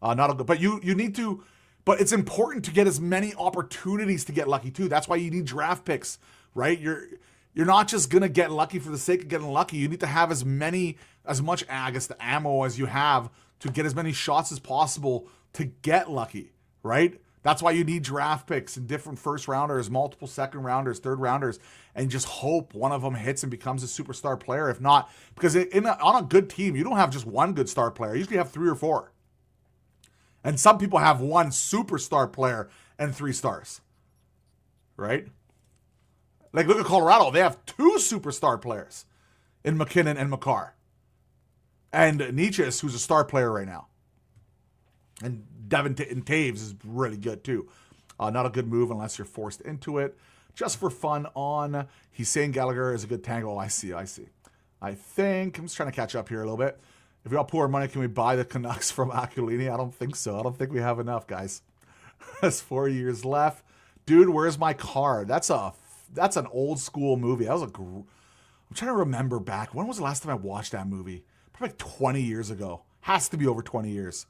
Not a good, but you need to, but it's important to get as many opportunities to get lucky too. That's why you need draft picks, right? You're not just gonna get lucky for the sake of getting lucky. You need to have as much the ammo as you have to get as many shots as possible to get lucky, right? That's why you need draft picks and different 1st rounders, multiple 2nd rounders, 3rd rounders, and just hope one of them hits and becomes a superstar player. If not, because on a good team, you don't have just one good star player. You usually have 3 or 4. And some people have 1 superstar player and 3 stars. Right? Like, look at Colorado. They have 2 superstar players in McKinnon and Makar. And Nietzsche, who's a star player right now. And Devin and Taves is really good, too. Not a good move unless you're forced into it. Just for fun on. He's saying Gallagher is a good tango. I see. I think, I'm just trying to catch up here a little bit. If we all pour our money, can we buy the Canucks from Aquilini? I don't think so. I don't think we have enough, guys. There's 4 years left. Dude, where's my card? That's an old school movie. That was I'm trying to remember back. When was the last time I watched that movie? Probably like 20 years ago. Has to be over 20 years.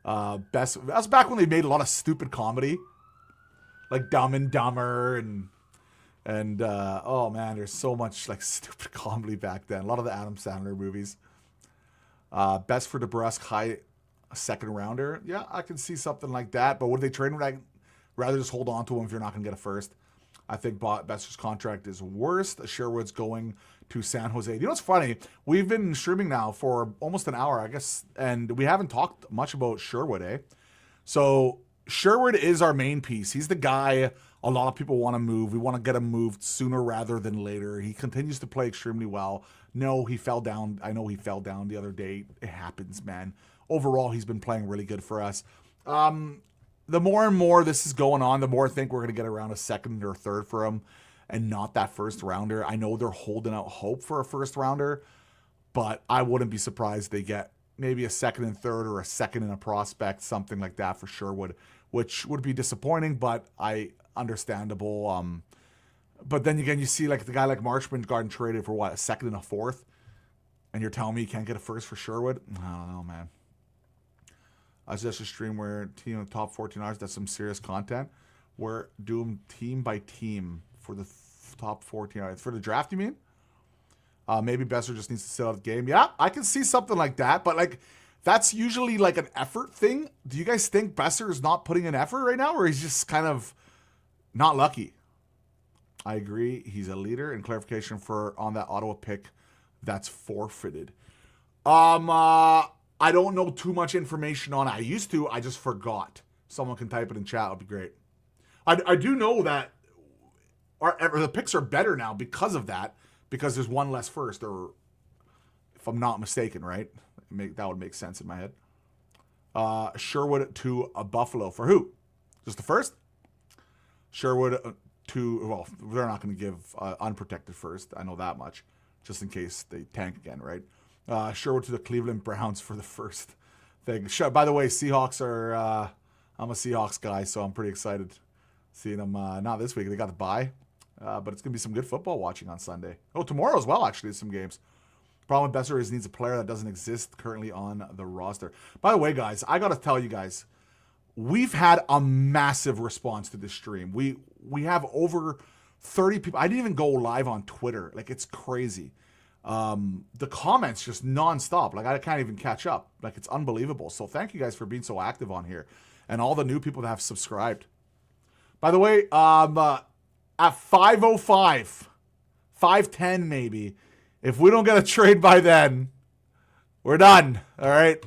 That was back when they made a lot of stupid comedy. Like Dumb and Dumber and oh man, there's so much like stupid comedy back then. A lot of the Adam Sandler movies. Best for DeBrusque, high second rounder. Yeah, I can see something like that. But would they trade him? I'd rather just hold on to him if you're not going to get a first. I think Besser's contract is worst. Sherwood's going to San Jose. You know what's funny? We've been streaming now for almost an hour, I guess, and we haven't talked much about Sherwood, eh? So Sherwood is our main piece. He's the guy a lot of people want to move. We want to get him moved sooner rather than later. He continues to play extremely well. No, he fell down. I know he fell down the other day. It happens, man. Overall, he's been playing really good for us. The more and more this is going on, the more I think we're going to get around a second or third for him and not that first rounder. I know they're holding out hope for a first rounder, but I wouldn't be surprised they get maybe a second and third or a second and a prospect, something like that for Sherwood, which would be disappointing, but understandable. But then again, you see like the guy like Marchman gotten traded for what, a second and a fourth, and you're telling me you can't get a first for Sherwood? I don't know, man. I suggest a stream where team of the top 14 hours, that's some serious content. We're doing team by team for the top 14 hours. For the draft, you mean? Maybe Besser just needs to sit out the game. Yeah, I can see something like that, but like that's usually like an effort thing. Do you guys think Besser is not putting in effort right now, or he's just kind of not lucky? I agree. He's a leader. And clarification for on that Ottawa pick, that's forfeited. I don't know too much information on it. I used to. I just forgot. Someone can type it in chat. It would be great. I do know that the picks are better now because of that, because there's one less first, or if I'm not mistaken, right? That would make sense in my head. Sherwood to a Buffalo. For who? Just the first? Sherwood to, well, they're not going to give unprotected first. I know that much, just in case they tank again, right? Sherwood to the Cleveland Browns for the first thing. By the way, Seahawks are, I'm a Seahawks guy, so I'm pretty excited seeing them. Not this week, they got the bye, but it's going to be some good football watching on Sunday. Oh, tomorrow as well, actually, some games. Problem with Besser is he needs a player that doesn't exist currently on the roster. By the way, guys, I got to tell you guys, we've had a massive response to this stream. We have over 30 people. I didn't even go live on Twitter. Like, it's crazy. The comments just nonstop. Like, I can't even catch up. Like, it's unbelievable. So thank you guys for being so active on here, and all the new people that have subscribed. By the way, at 5:05, 5:10 maybe, if we don't get a trade by then, we're done. All right.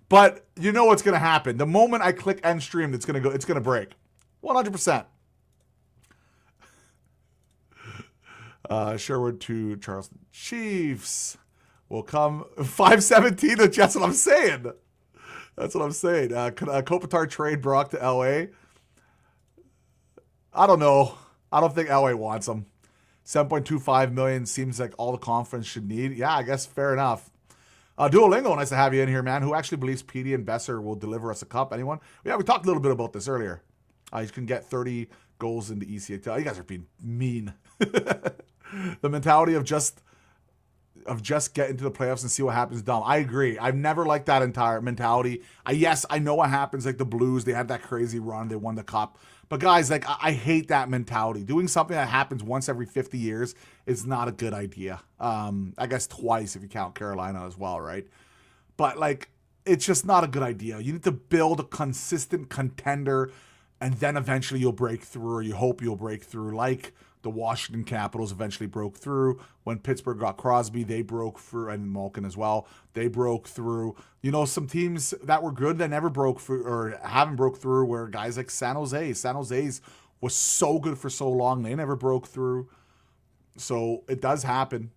But you know what's going to happen. The moment I click end stream, it's going to break. 100%. Sherwood to Charleston Chiefs will come 5:17. That's what I'm saying. That's what I'm saying. Kopitar trade Brock to LA. I don't know. I don't think LA wants him. 7.25 million seems like all the conference should need. Yeah, I guess fair enough. Duolingo, nice to have you in here, man. Who actually believes PD and Besser will deliver us a cup? Anyone? Yeah, we talked a little bit about this earlier. You can get 30 goals in the ECHL. You guys are being mean. The mentality of just get into the playoffs and see what happens, dumb. I agree. I've never liked that entire mentality. Yes, I know what happens. Like the Blues, they had that crazy run. They won the cup. But guys, like I hate that mentality. Doing something that happens once every 50 years is not a good idea. I guess twice if you count Carolina as well, right? But like, it's just not a good idea. You need to build a consistent contender, and then eventually you'll break through, or you hope you'll break through, like the Washington Capitals eventually broke through. When Pittsburgh got Crosby, they broke through, and Malkin as well. They broke through. You know, some teams that were good that never broke through, or haven't broke through, were guys like San Jose. San Jose's was so good for so long. They never broke through. So it does happen.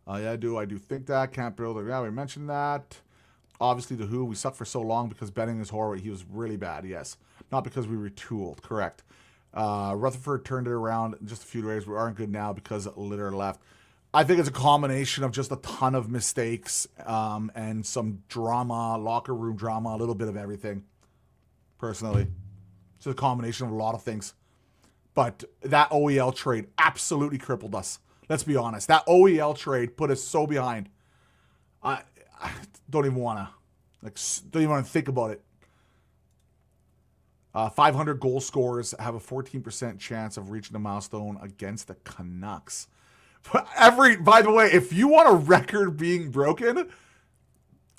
Yeah, I do think that. Can't build. Yeah, we mentioned that. Obviously, the Who, we sucked for so long because Benning is horrible. He was really bad, yes. Not because we retooled, correct. Rutherford turned it around in just a few days. We aren't good now because Litter left. I think it's a combination of just a ton of mistakes and some drama, locker room drama, a little bit of everything, personally. It's a combination of a lot of things. But that OEL trade absolutely crippled us. Let's be honest. That OEL trade put us so behind. I don't even want to think about it. 500 goal scorers have a 14% chance of reaching the milestone against the Canucks. By the way, if you want a record being broken,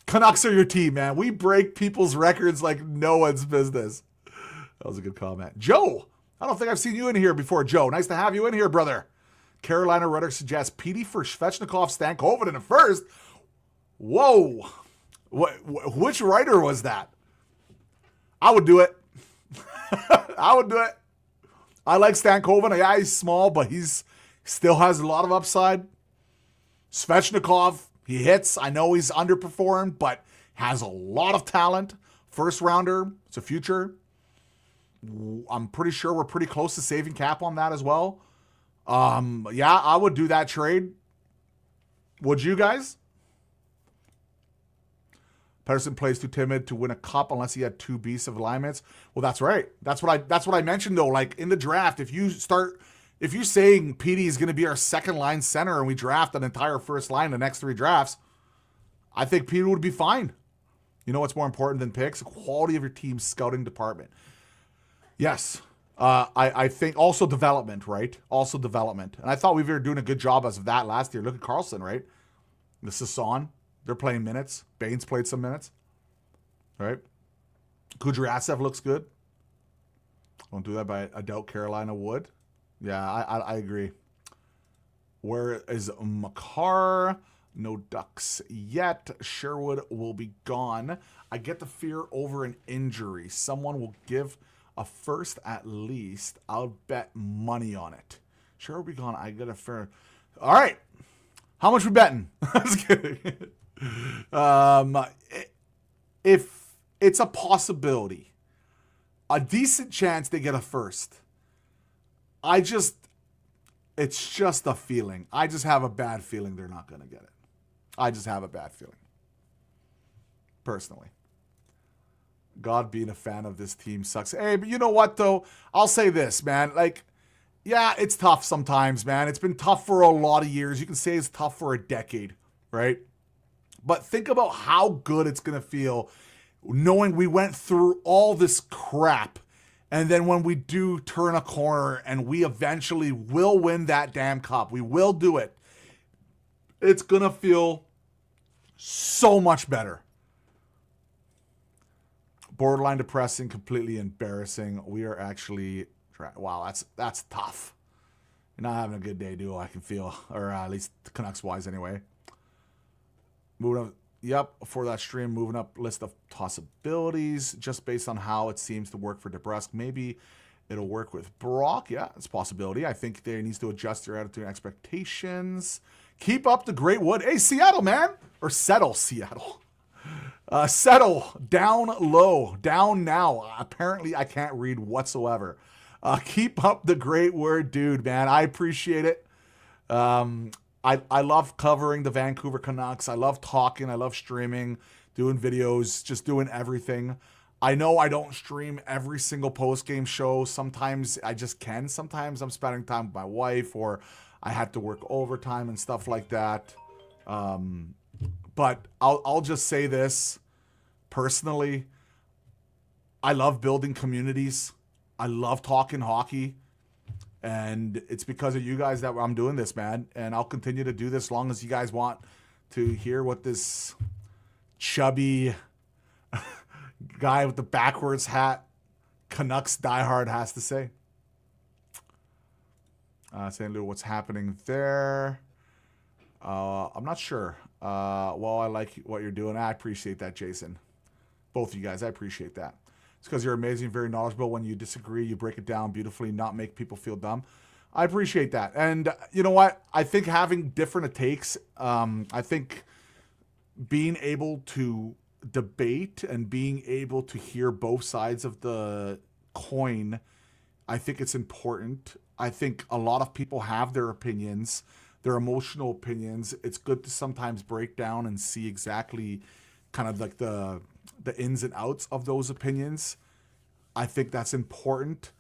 Canucks are your team, man. We break people's records like no one's business. That was a good comment. Joe, I don't think I've seen you in here before, Joe. Nice to have you in here, brother. Carolina Rudder suggests Petey for Svechnikov, Stankoven in the first. Whoa. Which writer was that? I would do it. I would do it. I like Stankoven. Yeah, he's small, but he's still has a lot of upside. Svechnikov, he hits. I know he's underperformed, but has a lot of talent. First rounder. It's a future. I'm pretty sure we're pretty close to saving cap on that as well. Yeah, I would do that trade. Would you guys? Pedersen plays too timid to win a cup unless he had 2 beasts of alignments. Well, that's right. That's what I mentioned though. Like in the draft, if you're saying Petey is going to be our second line center and we draft an entire first line the next 3 drafts, I think Petey would be fine. You know what's more important than picks? The quality of your team's scouting department. Yes. I think also development, right? Also development. And I thought we were doing a good job as of that last year. Look at Carlson, right? The Sasson. They're playing minutes. Baines played some minutes. Right? Kudryavtsev looks good. Won't do that, but I doubt Carolina would. Yeah, I agree. Where is Makar? No Ducks yet. Sherwood will be gone. I get the fear over an injury. Someone will give a first at least. I'll bet money on it. Sherwood will be gone. I get a fair. All right. How much we betting? I was kidding. If it's a possibility, a decent chance they get a first. It's just a feeling. I just have a bad feeling they're not going to get it. I just have a bad feeling. Personally. God, being a fan of this team sucks. Hey, but you know what, though? I'll say this, man. Like, yeah, it's tough sometimes, man. It's been tough for a lot of years. You can say it's tough for a decade, right? But think about how good it's going to feel knowing we went through all this crap. And then when we do turn a corner and we eventually will win that damn cup, we will do it. It's going to feel so much better. Borderline depressing, completely embarrassing. We are actually, wow, that's tough. You're not having a good day, do I can feel, or at least Canucks-wise anyway. Moving up, yep, for that stream, moving up list of possibilities, just based on how it seems to work for DeBrusque. Maybe it'll work with Brock. Yeah, it's a possibility. I think they needs to adjust their attitude and expectations. Keep up the great wood. Hey, Seattle, man. Or settle, Seattle. Settle. Down low. Down now. Apparently, I can't read whatsoever. Keep up the great word, dude, man. I appreciate it. I love covering the Vancouver Canucks. I love talking. I love streaming, doing videos, just doing everything. I know I don't stream every single post-game show. Sometimes I just can. Sometimes I'm spending time with my wife or I had to work overtime and stuff like that. But I'll just say this. Personally, I love building communities. I love talking hockey. And it's because of you guys that I'm doing this, man. And I'll continue to do this as long as you guys want to hear what this chubby guy with the backwards hat, Canucks diehard, has to say. St. Louis, what's happening there? I'm not sure. Well, I like what you're doing. I appreciate that, Jason. Both of you guys, I appreciate that. It's because you're amazing, very knowledgeable. When you disagree, you break it down beautifully, not make people feel dumb. I appreciate that. And you know what? I think having different takes, I think being able to debate and being able to hear both sides of the coin I think it's important. I think a lot of people have their opinions, their emotional opinions. It's good to sometimes break down and see exactly kind of like the ins and outs of those opinions. I think that's important.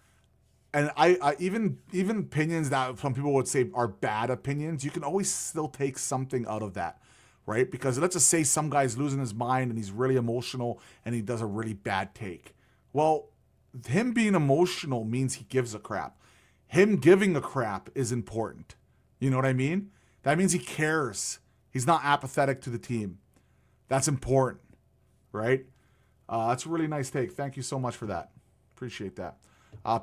And I even opinions that some people would say are bad opinions, you can always still take something out of that, right? Because let's just say some guy's losing his mind and he's really emotional and he does a really bad take. Well, him being emotional means he gives a crap. Him giving a crap is important. You know what I mean? That means he cares. He's not apathetic to the team. That's important, right? That's a really nice take. Thank you so much for that. Appreciate that.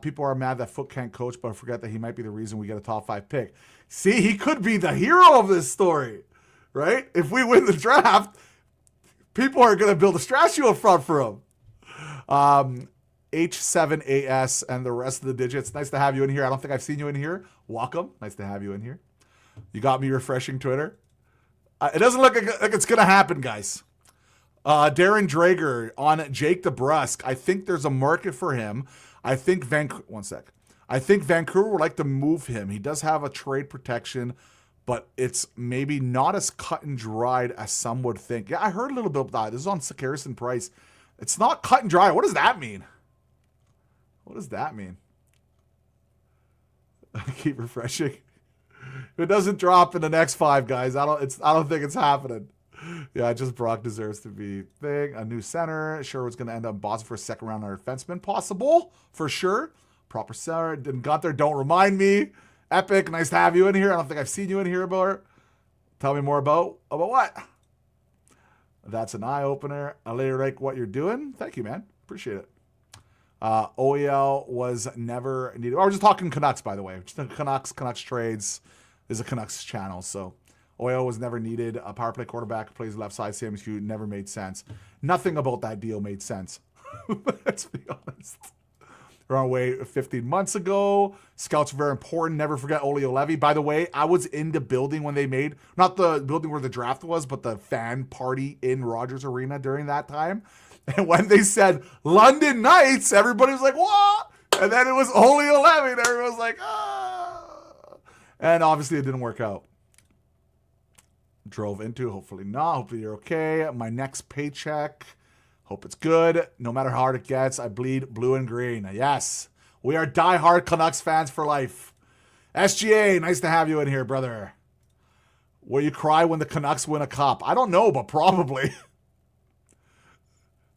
People are mad that Foot can't coach, but forget that he might be the reason we get a top 5 pick. See, he could be the hero of this story, right? If we win the draft, people are going to build a statue up front for him. H7AS and the rest of the digits. Nice to have you in here. I don't think I've seen you in here. Welcome. Nice to have you in here. You got me refreshing Twitter. It doesn't look like it's going to happen, guys. Darren Drager on Jake DeBrusk. I think there's a market for him. I think I think Vancouver would like to move him. He does have a trade protection, but it's maybe not as cut and dried as some would think. Yeah, I heard a little bit about that. This is on Harrison Price. It's not cut and dry. What does that mean? What does that mean? Keep refreshing. If it doesn't drop in the next 5, guys, I don't think it's happening. Yeah, just Brock deserves to be thing. A new center. Sherwood's going to end up in Boston for a second round or defenseman. Possible, for sure. Proper center. Didn't got there. Don't remind me. Epic. Nice to have you in here. I don't think I've seen you in here before. Tell me more about what? That's an eye opener. I really like what you're doing. Thank you, man. Appreciate it. OEL was never needed. We're just talking Canucks, by the way. Just Canucks trades is a Canucks channel, so. OEL was never needed. A power play quarterback who plays left side, Sam Hughes, never made sense. Nothing about that deal made sense. Let's be honest. We're on our way 15 months ago. Scouts are very important. Never forget Olio Levy. By the way, I was in the building when they made, not the building where the draft was, but the fan party in Rogers Arena during that time. And when they said London Knights, everybody was like, what? And then it was Olio Levy, and everyone was like, ah. And obviously it didn't work out. Drove into, hopefully not. Hopefully you're okay. My next paycheck, hope it's good. No matter how hard it gets, I bleed blue and green. Yes, we are diehard Canucks fans for life. SGA, nice to have you in here, brother. Will you cry when the Canucks win a cup? I don't know, but probably.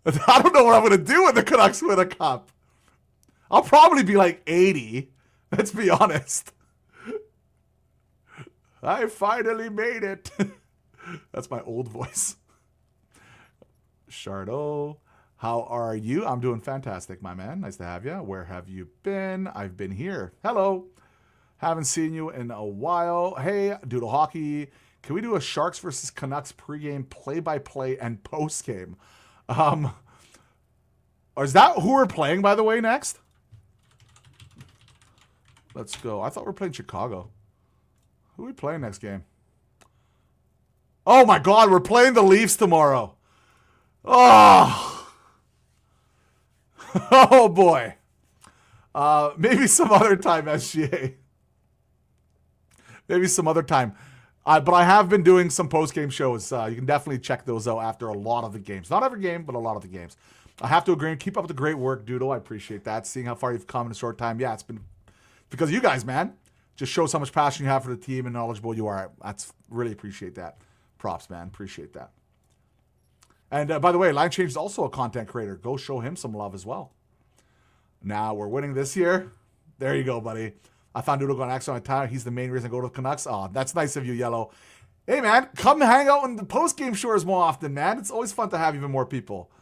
I don't know what I'm going to do when the Canucks win a cup. I'll probably be like 80. Let's be honest. I finally made it. That's my old voice. Chardot, how are you? I'm doing fantastic, my man. Nice to have you. Where have you been? I've been here. Hello. Haven't seen you in a while. Hey, Doodle Hockey. Can we do a Sharks versus Canucks pregame, play-by-play, and postgame? Is that who we're playing, by the way, next? Let's go. I thought we were playing Chicago. Who are we playing next game? Oh, my God. We're playing the Leafs tomorrow. Oh. Oh, boy. Maybe some other time, SGA. Maybe some other time. But I have been doing some post-game shows. You can definitely check those out after a lot of the games. Not every game, but a lot of the games. I have to agree. Keep up the great work, Doodle. I appreciate that. Seeing how far you've come in a short time. Yeah, it's been because of you guys, man. Just shows how much passion you have for the team and knowledgeable you are. That's really appreciate that. Props, man. Appreciate that. And by the way, Line Change is also a content creator. Go show him some love as well. Now we're winning this year. There you go, buddy. I found Doodle going X on my time. He's the main reason I go to the Canucks. Oh, that's nice of you, Yellow. Hey, man, come hang out in the post-game shows more often, man. It's always fun to have even more people.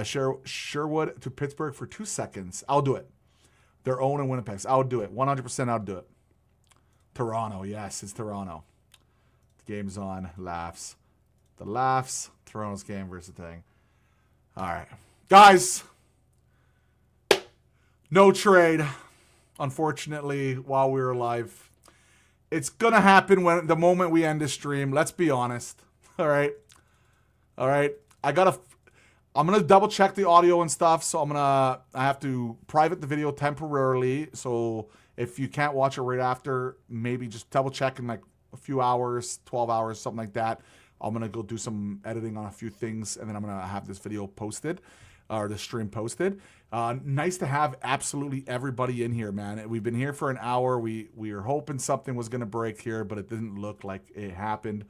Sherwood to Pittsburgh for 2 seconds. I'll do it. Their own in Winnipeg. I'll do it. 100% I'll do it. Toronto. Yes, it's Toronto. The game's on. Laughs. The laughs. Toronto's game versus the thing. All right. Guys. No trade. Unfortunately, while we were live. It's going to happen when the moment we end the stream. Let's be honest. All right. All right. I'm going to double check the audio and stuff. So I have to private the video temporarily. So if you can't watch it right after, maybe just double check in like a few hours, 12 hours, something like that. I'm going to go do some editing on a few things, and then I'm going to have this video posted, or the stream posted. Nice to have absolutely everybody in here, man. We've been here for an hour. We were hoping something was going to break here, but it didn't look like it happened,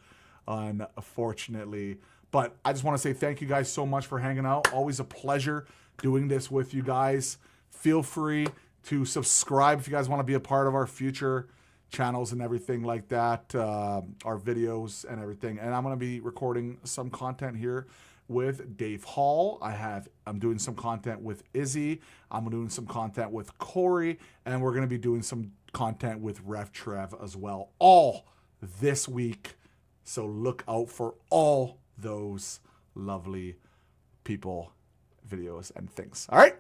unfortunately. But I just want to say thank you guys so much for hanging out. Always a pleasure doing this with you guys. Feel free to subscribe if you guys want to be a part of our future channels and everything like that, our videos and everything. And I'm going to be recording some content here with Dave Hall. I'm doing some content with Izzy. I'm doing some content with Corey, and we're going to be doing some content with Rev Trev as well, all this week. So look out for all those lovely people, videos, and things. All right.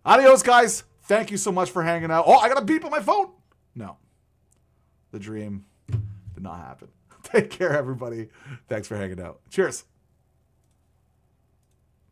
Adios, guys. Thank you so much for hanging out. Oh, I got a beep on my phone. No. The dream did not happen. Take care, everybody. Thanks for hanging out. Cheers.